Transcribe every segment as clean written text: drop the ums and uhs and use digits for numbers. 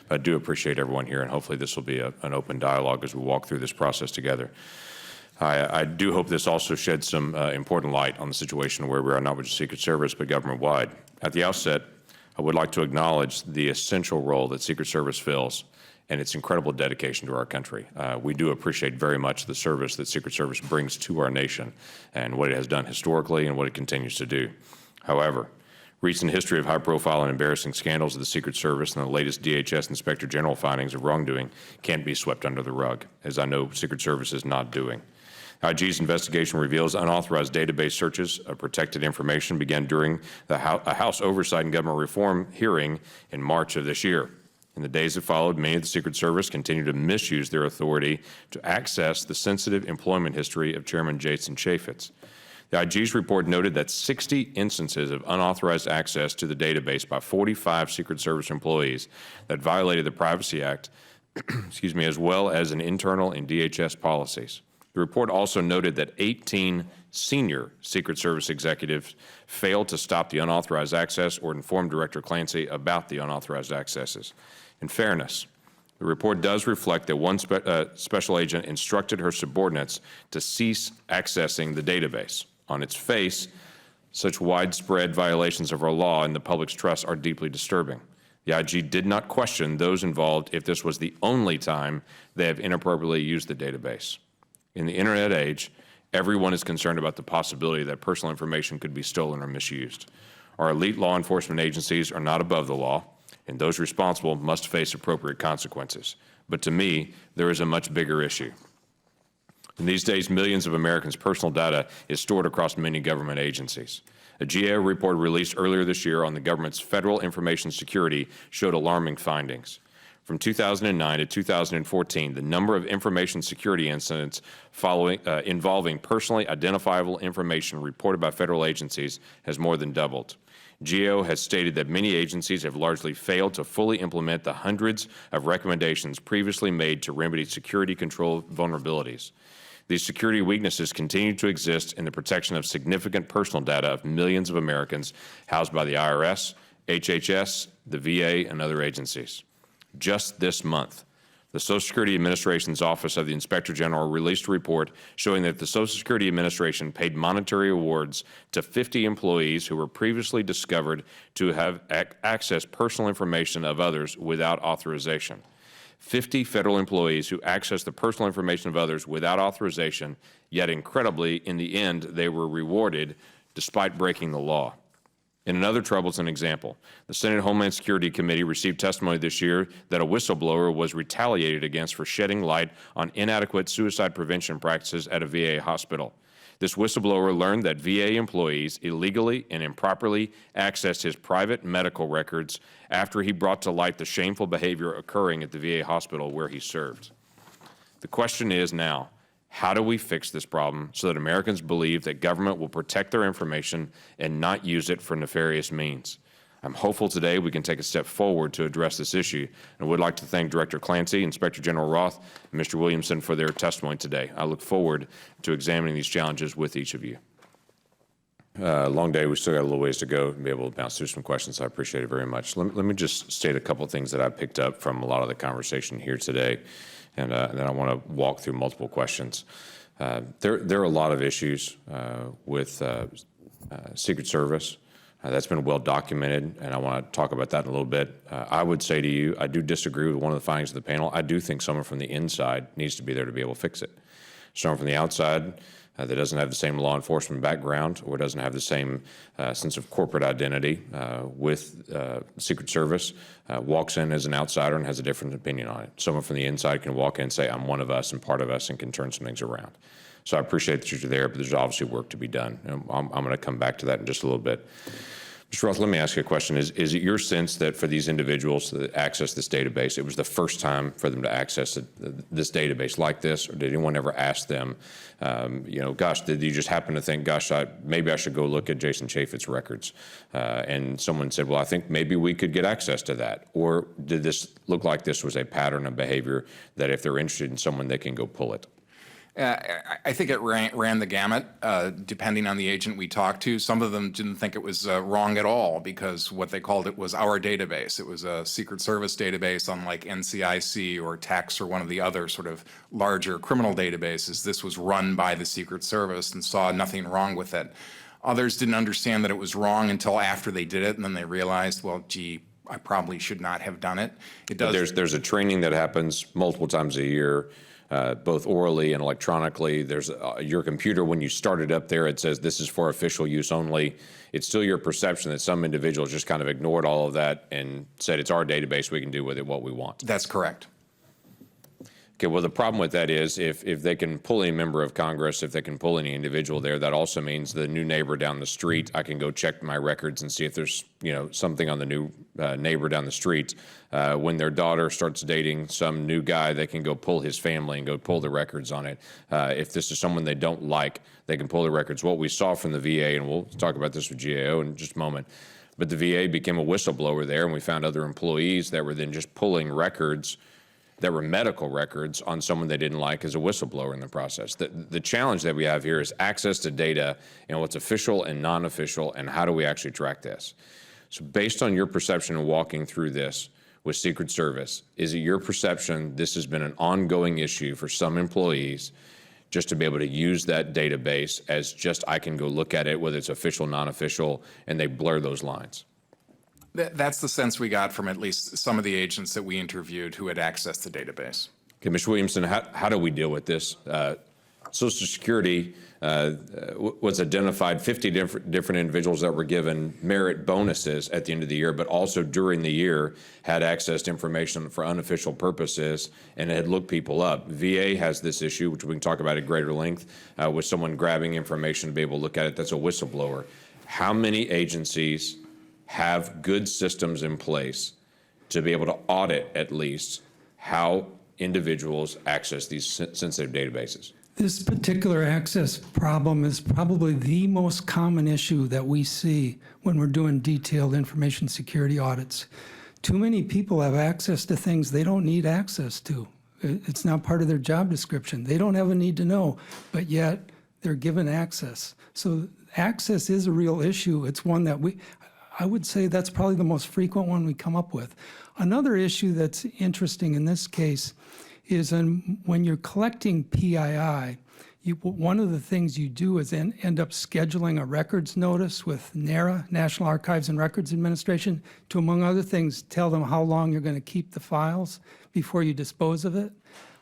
I do appreciate everyone here, and hopefully this will be an open dialogue as we walk through this process together. I do hope this also sheds some important light on the situation where we are not with the Secret Service, but government-wide. At the outset, I would like to acknowledge the essential role that Secret Service fills and its incredible dedication to our country. We do appreciate very much the service that Secret Service brings to our nation and what it has done historically and what it continues to do. However, recent history of high-profile and embarrassing scandals of the Secret Service and the latest DHS Inspector General findings of wrongdoing can't be swept under the rug, as I know Secret Service is not doing. IG's investigation reveals unauthorized database searches of protected information began during a House Oversight and Government Reform hearing in March of this year. In the days that followed, many of the Secret Service continued to misuse their authority to access the sensitive employment history of Chairman Jason Chaffetz. The IG's report noted that 60 instances of unauthorized access to the database by 45 Secret Service employees that violated the Privacy Act, as well as an internal and DHS policies. The report also noted that 18 senior Secret Service executives failed to stop the unauthorized access or inform Director Clancy about the unauthorized accesses. In fairness, the report does reflect that one special agent instructed her subordinates to cease accessing the database. On its face, such widespread violations of our law and the public's trust are deeply disturbing. The IG did not question those involved if this was the only time they have inappropriately used the database. In the Internet age, everyone is concerned about the possibility that personal information could be stolen or misused. Our elite law enforcement agencies are not above the law, and those responsible must face appropriate consequences. But to me, there is a much bigger issue. In these days, millions of Americans' personal data is stored across many government agencies. A GAO report released earlier this year on the government's federal information security showed alarming findings. From 2009 to 2014, the number of information security incidents involving personally identifiable information reported by federal agencies has more than doubled. GAO has stated that many agencies have largely failed to fully implement the hundreds of recommendations previously made to remedy security control vulnerabilities. These security weaknesses continue to exist in the protection of significant personal data of millions of Americans housed by the IRS, HHS, the VA, and other agencies. Just this month, the Social Security Administration's Office of the Inspector General released a report showing that the Social Security Administration paid monetary awards to 50 employees who were previously discovered to have accessed personal information of others without authorization. 50 federal employees who accessed the personal information of others without authorization, yet incredibly, in the end, they were rewarded despite breaking the law. In another troublesome example, the Senate Homeland Security Committee received testimony this year that a whistleblower was retaliated against for shedding light on inadequate suicide prevention practices at a VA hospital. This whistleblower learned that VA employees illegally and improperly accessed his private medical records after he brought to light the shameful behavior occurring at the VA hospital where he served. The question is now, how do we fix this problem so that Americans believe that government will protect their information and not use it for nefarious means? I'm hopeful today we can take a step forward to address this issue, and would like to thank Director Clancy, Inspector General Roth, and Mr. Williamson for their testimony today. I look forward to examining these challenges with each of you. Long day. We still got a little ways to go and be able to bounce through some questions. I appreciate it very much. Let me just state a couple of things that I picked up from a lot of the conversation here today. And then I want to walk through multiple questions. There are a lot of issues with Secret Service. That's been well documented, and I want to talk about that in a little bit. I would say to you, I do disagree with one of the findings of the panel. I do think someone from the inside needs to be there to be able to fix it. Someone from the outside that doesn't have the same law enforcement background or doesn't have the same sense of corporate identity with Secret Service walks in as an outsider and has a different opinion on it. Someone from the inside can walk in and say, I'm one of us and part of us, and can turn some things around. So I appreciate that you're there, but there's obviously work to be done. And I'm going to come back to that in just a little bit. Mr. Roth, let me ask you a question. Is it your sense that for these individuals to access this database, it was the first time for them to access this database like this, or did anyone ever ask them, gosh, did you just happen to think, gosh, maybe I should go look at Jason Chaffetz's records? And someone said, well, I think maybe we could get access to that. Or did this look like this was a pattern of behavior that if they're interested in someone, they can go pull it? I think it ran the gamut, depending on the agent we talked to. Some of them didn't think it was wrong at all because what they called it was our database. It was a Secret Service database, unlike NCIC or TEX or one of the other sort of larger criminal databases. This was run by the Secret Service and saw nothing wrong with it. Others didn't understand that it was wrong until after they did it, and then they realized, well, gee, I probably should not have done it. It does. There's a training that happens multiple times a year. Both orally and electronically. There's your computer, when you start it up there, it says this is for official use only. It's still your perception that some individuals just kind of ignored all of that and said it's our database, we can do with it what we want. That's correct. Okay, well, the problem with that is if they can pull any member of Congress, if they can pull any individual there, that also means the new neighbor down the street, I can go check my records and see if there's, something on the new neighbor down the street. When their daughter starts dating some new guy, they can go pull his family and go pull the records on it. If this is someone they don't like, they can pull the records. What we saw from the VA, and we'll talk about this with GAO in just a moment, but the VA became a whistleblower there, and we found other employees that were then just pulling records that were medical records on someone they didn't like as a whistleblower in the process. The challenge that we have here is access to data and what's official and non-official, and how do we actually track this? So based on your perception of walking through this with Secret Service, is it your perception this has been an ongoing issue for some employees just to be able to use that database as just I can go look at it, whether it's official, non-official, and they blur those lines? That's the sense we got from at least some of the agents that we interviewed who had access to the database. Okay, Ms. Williamson, how do we deal with this? Social Security was identified 50 different individuals that were given merit bonuses at the end of the year, but also during the year had access to information for unofficial purposes and had looked people up. VA has this issue, which we can talk about at greater length, with someone grabbing information to be able to look at it. That's a whistleblower. How many agencies have good systems in place to be able to audit at least how individuals access these sensitive databases? This particular access problem is probably the most common issue that we see when we're doing detailed information security audits. Too many people have access to things they don't need access to. It's not part of their job description. They don't have a need to know, but yet they're given access. So access is a real issue. It's one that I would say that's probably the most frequent one we come up with. Another issue that's interesting in this case is when you're collecting PII, one of the things you do is end up scheduling a records notice with NARA, National Archives and Records Administration, to, among other things, tell them how long you're going to keep the files before you dispose of it.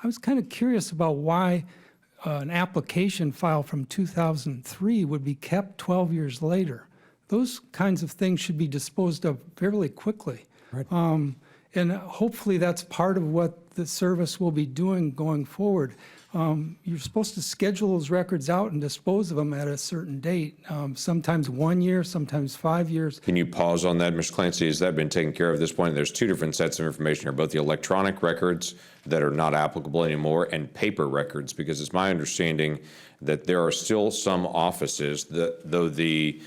I was kind of curious about why an application file from 2003 would be kept 12 years later. Those kinds of things should be disposed of fairly quickly. Right. And hopefully that's part of what the service will be doing going forward. You're supposed to schedule those records out and dispose of them at a certain date, sometimes 1 year, sometimes 5 years. Can you pause on that, Mr. Clancy? Has that been taken care of at this point? There's two different sets of information here, both the electronic records that are not applicable anymore and paper records, because it's my understanding that there are still some offices that, though the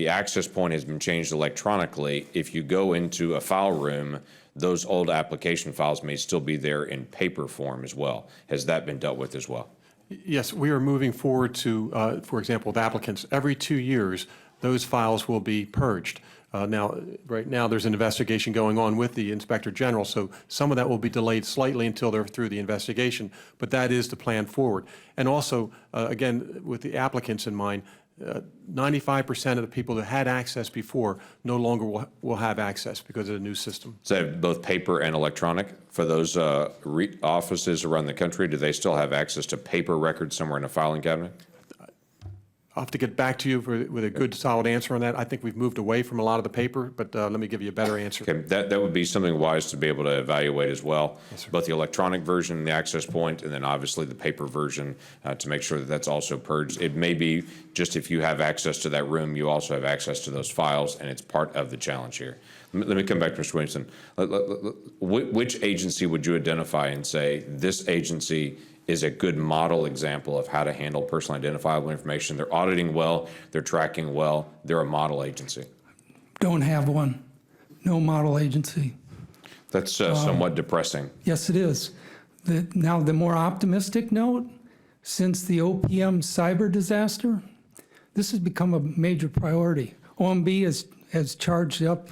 access point has been changed electronically, if you go into a file room, those old application files may still be there in paper form as well. Has that been dealt with as well? Yes, we are moving forward to, for example, with applicants, every 2 years, those files will be purged. Right now, there's an investigation going on with the Inspector General, so some of that will be delayed slightly until they're through the investigation, but that is the plan forward. And also, again, with the applicants in mind, 95% of the people that had access before no longer will have access because of the new system. So both paper and electronic for those offices around the country, do they still have access to paper records somewhere in a filing cabinet? I'll have to get back to you with a good, solid answer on that. I think we've moved away from a lot of the paper, but let me give you a better answer. Okay, that would be something wise to be able to evaluate as well. Yes, sir. Both the electronic version, the access point, and then obviously the paper version to make sure that that's also purged. It may be just if you have access to that room, you also have access to those files, and it's part of the challenge here. Let me come back to Mr. Williamson. Which agency would you identify and say this agency is a good model example of how to handle personally identifiable information? They're auditing well, they're tracking well, they're a model agency. Don't have one. No model agency. That's somewhat depressing. Yes, it is. Now, the more optimistic note, Since the OPM cyber disaster, this has become a major priority. OMB has charged up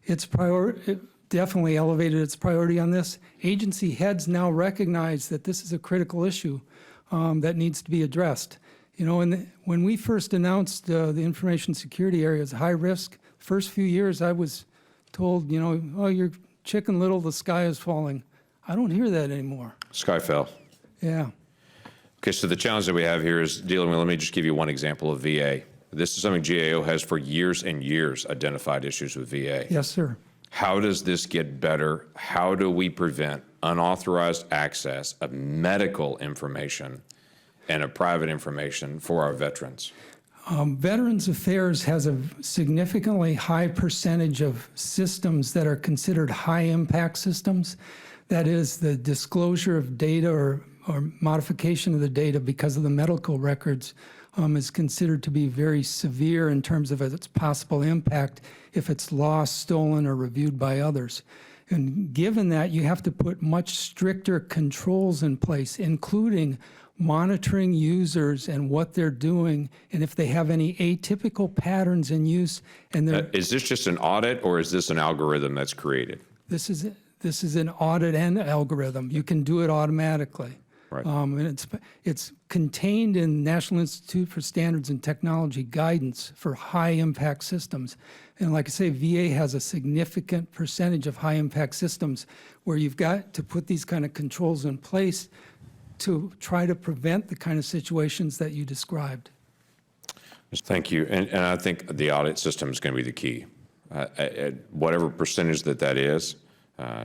its priority, definitely elevated its priority on this. Agency heads now recognize that this is a critical issue that needs to be addressed. You know, when we first announced the information security area as high risk, first few years I was told, you know, oh, you're Chicken Little, the sky is falling. I don't hear that anymore. Sky fell. Yeah. Okay, so the challenge that we have here is dealing with, let me just give you one example of VA. This is something GAO has for years and years identified issues with VA. Yes, sir. How does this get better? How do we prevent unauthorized access of medical information and of private information for our veterans? Veterans Affairs has a significantly high percentage of systems that are considered high impact systems. That is, the disclosure of data or modification of the data because of the medical records is considered to be very severe in terms of its possible impact if it's lost, stolen, or reviewed by others. And given that, you have to put much stricter controls in place, including monitoring users and what they're doing, and if they have any atypical patterns in use. And Is this just an audit, or is this an algorithm that's created? this is an audit and algorithm. You can do it automatically. Right. And it's contained in National Institute for Standards and Technology guidance for high-impact systems. And like I say, VA has a significant percentage of high-impact systems where you've got to put these kind of controls in place to try to prevent the kind of situations that you described. Thank you. And I think the audit system is going to be the key. At whatever percentage that is,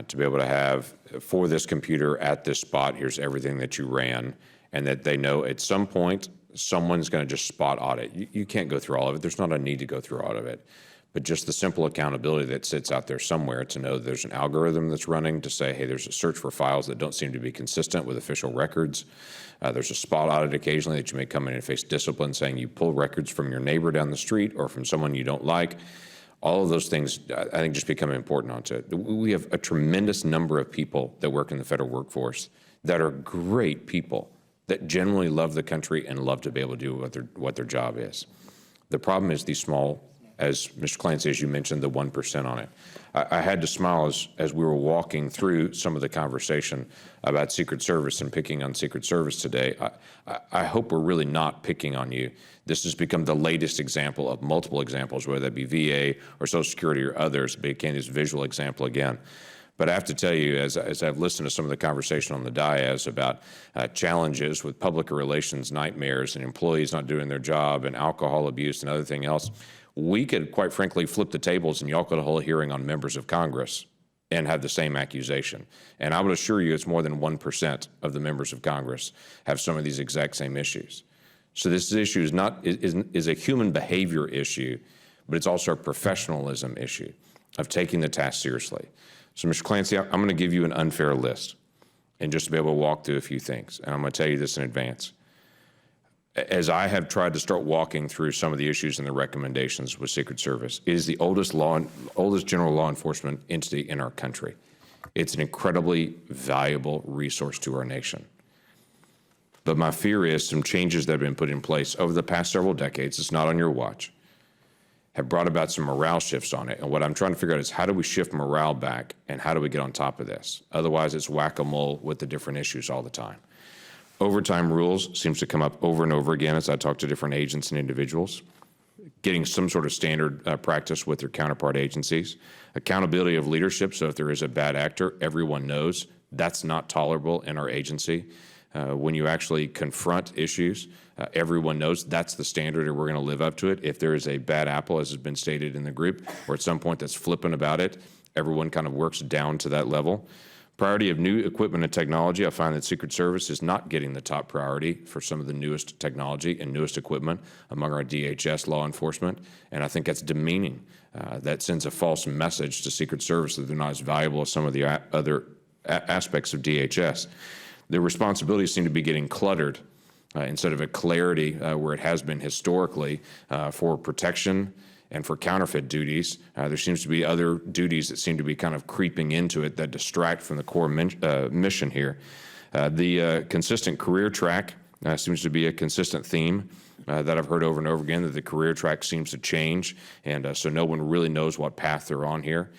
to be able to have for this computer at this spot, here's everything that you ran, and that they know at some point someone's going to just spot audit. You can't go through all of it. There's not a need to go through all of it. But just the simple accountability that sits out there somewhere to know there's an algorithm that's running to say, hey, there's a search for files that don't seem to be consistent with official records. There's a spot audit occasionally that you may come in and face discipline saying you pull records from your neighbor down the street or from someone you don't like. All of those things, I think, just become important onto it. We have a tremendous number of people that work in the federal workforce that are great people that generally love the country and love to be able to do what their job is. The problem is these small, as Mr. Clancy, as you mentioned, the 1% on it. I had to smile as we were walking through some of the conversation about Secret Service and picking on Secret Service today. I hope we're really not picking on you. This has become the latest example of multiple examples, whether that be VA or Social Security or others. It became this visual example again. But I have to tell you, as I've listened to some of the conversation on the dais about challenges with public relations nightmares and employees not doing their job and alcohol abuse and other thing else, we could, quite frankly, flip the tables and y'all could hold a hearing on members of Congress and have the same accusation. And I would assure you it's more than 1% of the members of Congress have some of these exact same issues. So this issue is a human behavior issue, but it's also a professionalism issue of taking the task seriously. So, Mr. Clancy, I'm going to give you an unfair list and just to be able to walk through a few things. And I'm going to tell you this in advance. As I have tried to start walking through some of the issues and the recommendations with Secret Service, it is the oldest general law enforcement entity in our country. It's an incredibly valuable resource to our nation. But my fear is some changes that have been put in place over the past several decades, it's not on your watch, have brought about some morale shifts on it. And what I'm trying to figure out is how do we shift morale back and how do we get on top of this? Otherwise, it's whack-a-mole with the different issues all the time. Overtime rules seems to come up over and over again as I talk to different agents and individuals, getting some sort of standard practice with their counterpart agencies. Accountability of leadership, so if there is a bad actor, everyone knows that's not tolerable in our agency. When you actually confront issues, everyone knows that's the standard and we're going to live up to it. If there is a bad apple, as has been stated in the group, or at some point that's flippant about it, everyone kind of works down to that level. Priority of new equipment and technology, I find that Secret Service is not getting the top priority for some of the newest technology and newest equipment among our DHS law enforcement, and I think that's demeaning. That sends a false message to Secret Service that they're not as valuable as some of the other aspects of DHS. Their responsibilities seem to be getting cluttered instead of a clarity where it has been historically for protection and for counterfeit duties. There seems to be other duties that seem to be kind of creeping into it that distract from the core mission here. The consistent career track seems to be a consistent theme that I've heard over and over again, that the career track seems to change, and so no one really knows what path they're on here.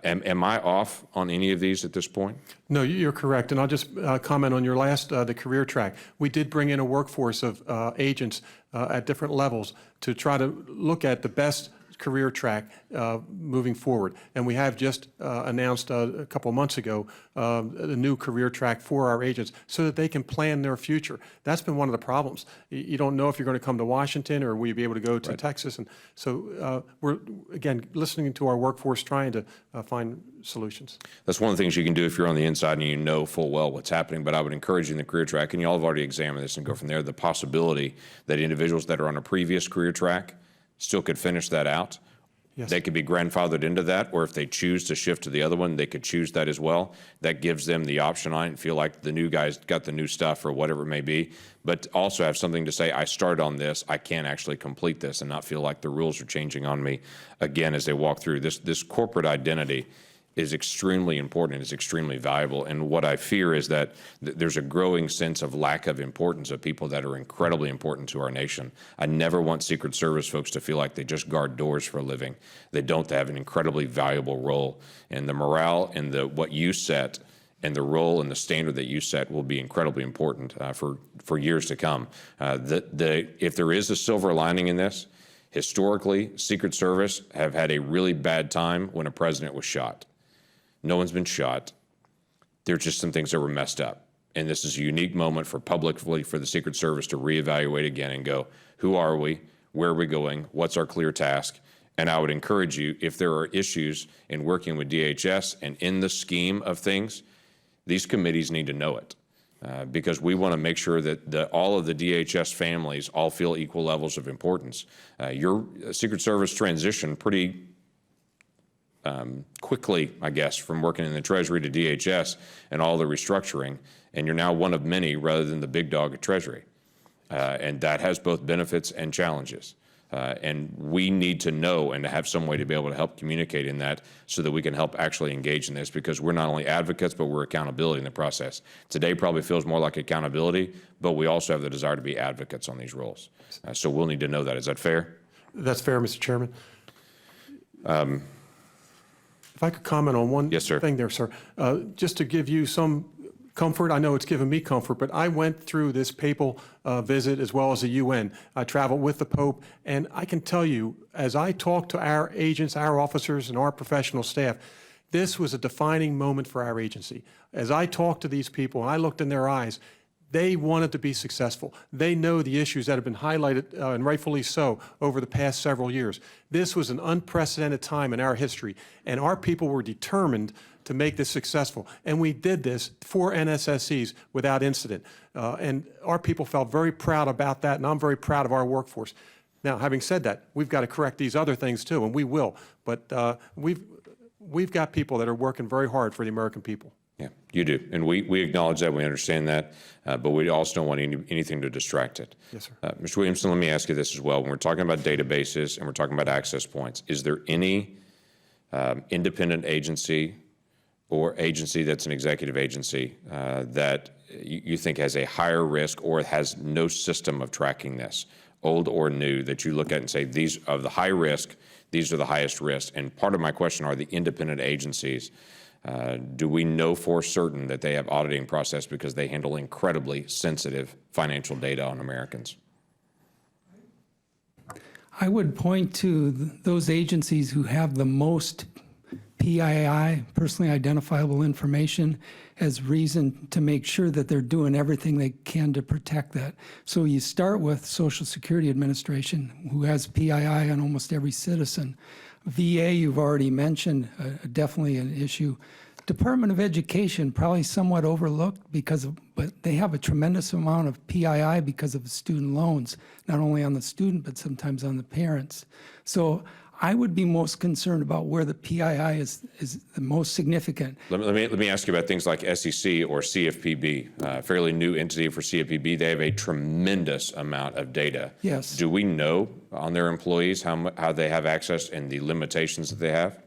Am I off on any of these at this point? No, you're correct. And I'll just comment on your last, the career track. We did bring in a workforce of agents at different levels to try to look at the best career track moving forward. And we have just announced a couple of months ago a new career track for our agents so that they can plan their future. That's been one of the problems. You don't know if you're going to come to Washington or will you be able to go to Texas. And so we're, again, listening to our workforce, trying to find solutions. That's one of the things you can do if you're on the inside and you know full well what's happening. But I would encourage you in the career track, and you all have already examined this and go from there, the possibility that individuals that are on a previous career track still could finish that out. Yes. They could be grandfathered into that, or if they choose to shift to the other one, they could choose that as well. That gives them the option on it and feel like the new guy's got the new stuff or whatever it may be, but also have something to say, I started on this, I can actually complete this, and not feel like the rules are changing on me again as they walk through. This corporate identity is extremely important and is extremely valuable. And what I fear is that there's a growing sense of lack of importance of people that are incredibly important to our nation. I never want Secret Service folks to feel like they just guard doors for a living. They don't. They have an incredibly valuable role. And the morale and what you set and the role and the standard that you set will be incredibly important for years to come. If there is a silver lining in this, historically, Secret Service have had a really bad time when a president was shot. No one's been shot. There are just some things that were messed up. And this is a unique moment publicly for the Secret Service to reevaluate again and go, who are we? Where are we going? What's our clear task? And I would encourage you, if there are issues in working with DHS and in the scheme of things, these committees need to know it. Because we want to make sure that all of the DHS families all feel equal levels of importance. Your Secret Service transition pretty quickly, I guess, from working in the Treasury to DHS and all the restructuring, and you're now one of many rather than the big dog at Treasury. And that has both benefits and challenges. And we need to know and to have some way to be able to help communicate in that so that we can help actually engage in this, because we're not only advocates, but we're accountability in the process. Today probably feels more like accountability, but we also have the desire to be advocates on these roles. So we'll need to know that. Is that fair? That's fair, Mr. Chairman. If I could comment on one Yes, sir. thing there, sir. Just to give you some comfort, I know it's given me comfort, but I went through this papal visit as well as the UN. I traveled with the Pope, and I can tell you, as I talked to our agents, our officers, and our professional staff, this was a defining moment for our agency. As I talked to these people and I looked in their eyes, they wanted to be successful. They know the issues that have been highlighted, and rightfully so, over the past several years. This was an unprecedented time in our history, and our people were determined to make this successful. And we did this for NSSCs without incident. And our people felt very proud about that, and I'm very proud of our workforce. Now, having said that, we've got to correct these other things too, and we will. But we've got people that are working very hard for the American people. Yeah, you do. And we acknowledge that, we understand that, but we also don't want anything to distract it. Yes, sir. Mr. Williamson, let me ask you this as well. When we're talking about databases and we're talking about access points, is there any independent agency or agency that's an executive agency that you think has a higher risk or has no system of tracking this, old or new, that you look at and say, these are the high risk, these are the highest risk? And part of my question are the independent agencies. Do we know for certain that they have auditing process because they handle incredibly sensitive financial data on Americans? I would point to those agencies who have the most PII, personally identifiable information, as reason to make sure that they're doing everything they can to protect that. So you start with Social Security Administration, who has PII on almost every citizen. VA, you've already mentioned, definitely an issue. Department of Education, probably somewhat overlooked but they have a tremendous amount of PII because of student loans, not only on the student, but sometimes on the parents. So I would be most concerned about where the PII is the most significant. Let me ask you about things like SEC or CFPB, fairly new entity for CFPB. They have a tremendous amount of data. Yes. Do we know on their employees how they have access and the limitations that they have?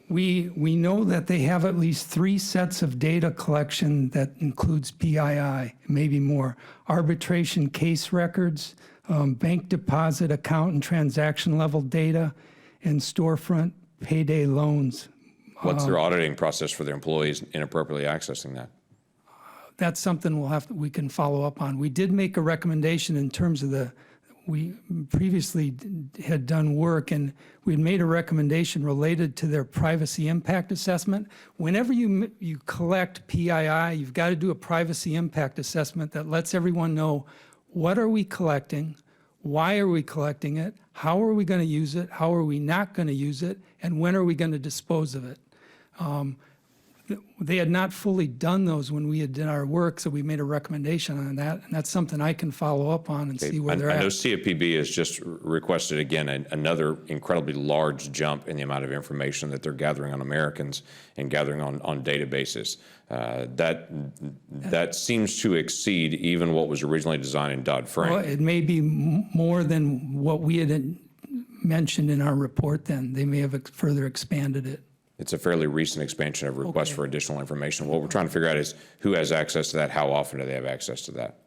We know that they have at least 3 sets of data collection that includes PII, maybe more. Arbitration case records, bank deposit account and transaction level data, and storefront payday loans. What's their auditing process for their employees inappropriately accessing that? That's something we can follow up on. We did make a recommendation in terms of we previously had done work, and we had made a recommendation related to their privacy impact assessment. Whenever you collect PII, you've got to do a privacy impact assessment that lets everyone know, what are we collecting, why are we collecting it, how are we going to use it, how are we not going to use it, and when are we going to dispose of it. They had not fully done those when we had done our work, so we made a recommendation on that, and that's something I can follow up on and see where they're I know at. CFPB has just requested, again, another incredibly large jump in the amount of information that they're gathering on Americans and gathering on databases. That seems to exceed even what was originally designed in Dodd-Frank. Well, it may be more than what we had mentioned in our report then. They may have further expanded it. It's a fairly recent expansion of requests for additional information. What we're trying to figure out is who has access to that, how often do they have access to that?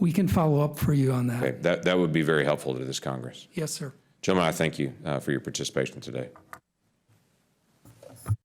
We can follow up for you on that. Okay, that would be very helpful to this Congress. Yes, sir. Gentlemen, I thank you for your participation today.